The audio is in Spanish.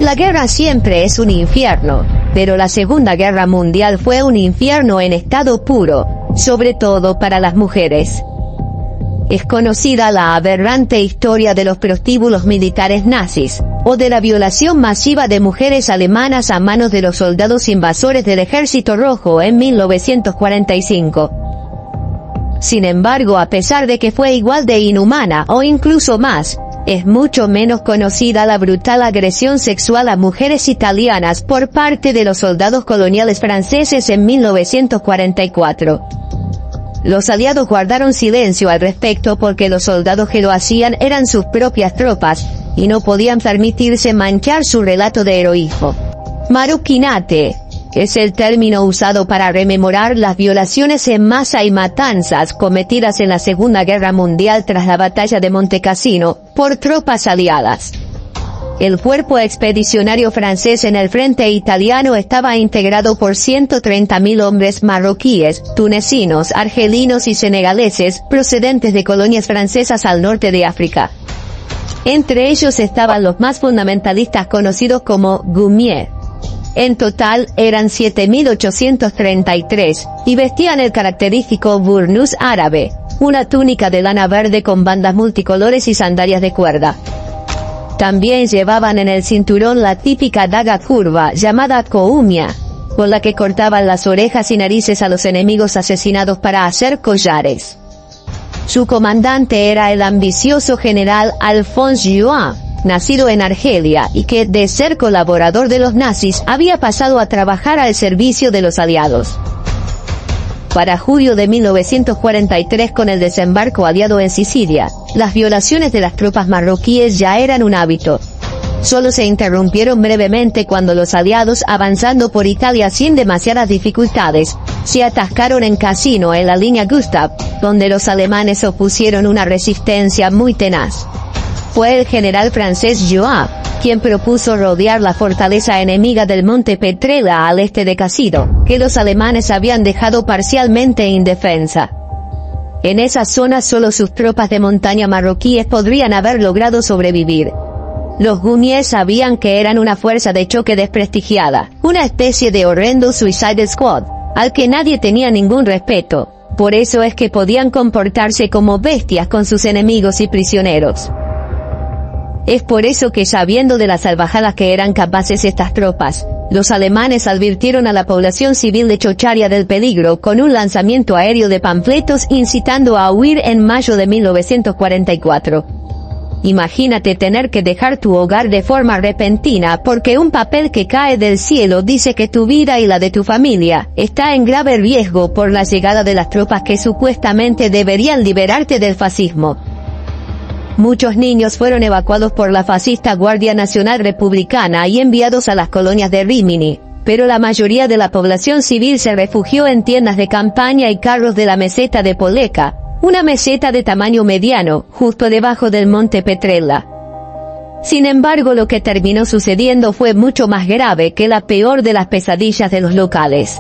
La guerra siempre es un infierno, pero la Segunda Guerra Mundial fue un infierno en estado puro, sobre todo para las mujeres. Es conocida la aberrante historia de los prostíbulos militares nazis, o de la violación masiva de mujeres alemanas a manos de los soldados invasores del Ejército Rojo en 1945. Sin embargo, a pesar de que fue igual de inhumana o incluso más, es mucho menos conocida la brutal agresión sexual a mujeres italianas por parte de los soldados coloniales franceses en 1944. Los aliados guardaron silencio al respecto porque los soldados que lo hacían eran sus propias tropas, y no podían permitirse manchar su relato de heroísmo. Maroquinate es el término usado para rememorar las violaciones en masa y matanzas cometidas en la Segunda Guerra Mundial tras la batalla de Monte Cassino, por tropas aliadas. El cuerpo expedicionario francés en el frente italiano estaba integrado por 130.000 hombres marroquíes, tunecinos, argelinos y senegaleses, procedentes de colonias francesas al norte de África. Entre ellos estaban los más fundamentalistas conocidos como Goumier. En total, eran 7.833, y vestían el característico burnús árabe, una túnica de lana verde con bandas multicolores y sandalias de cuerda. También llevaban en el cinturón la típica daga curva llamada koumia, con la que cortaban las orejas y narices a los enemigos asesinados para hacer collares. Su comandante era el ambicioso general Alphonse Juin, nacido en Argelia y que, de ser colaborador de los nazis, había pasado a trabajar al servicio de los aliados. Para julio de 1943, con el desembarco aliado en Sicilia, las violaciones de las tropas marroquíes ya eran un hábito. Solo se interrumpieron brevemente cuando los aliados, avanzando por Italia sin demasiadas dificultades, se atascaron en Cassino en la línea Gustav, donde los alemanes opusieron una resistencia muy tenaz. Fue el general francés Joab quien propuso rodear la fortaleza enemiga del Monte Petrella al este de Cassino, que los alemanes habían dejado parcialmente indefensa. En esa zona solo sus tropas de montaña marroquíes podrían haber logrado sobrevivir. Los Goumiers sabían que eran una fuerza de choque desprestigiada, una especie de horrendo Suicide Squad, al que nadie tenía ningún respeto. Por eso es que podían comportarse como bestias con sus enemigos y prisioneros. Es por eso que, sabiendo de las salvajadas que eran capaces estas tropas, los alemanes advirtieron a la población civil de Chocharia del peligro con un lanzamiento aéreo de panfletos incitando a huir en mayo de 1944. Imagínate tener que dejar tu hogar de forma repentina porque un papel que cae del cielo dice que tu vida y la de tu familia está en grave riesgo por la llegada de las tropas que supuestamente deberían liberarte del fascismo. Muchos niños fueron evacuados por la fascista Guardia Nacional Republicana y enviados a las colonias de Rímini, pero la mayoría de la población civil se refugió en tiendas de campaña y carros de la meseta de Poleca, una meseta de tamaño mediano, justo debajo del Monte Petrella. Sin embargo, lo que terminó sucediendo fue mucho más grave que la peor de las pesadillas de los locales.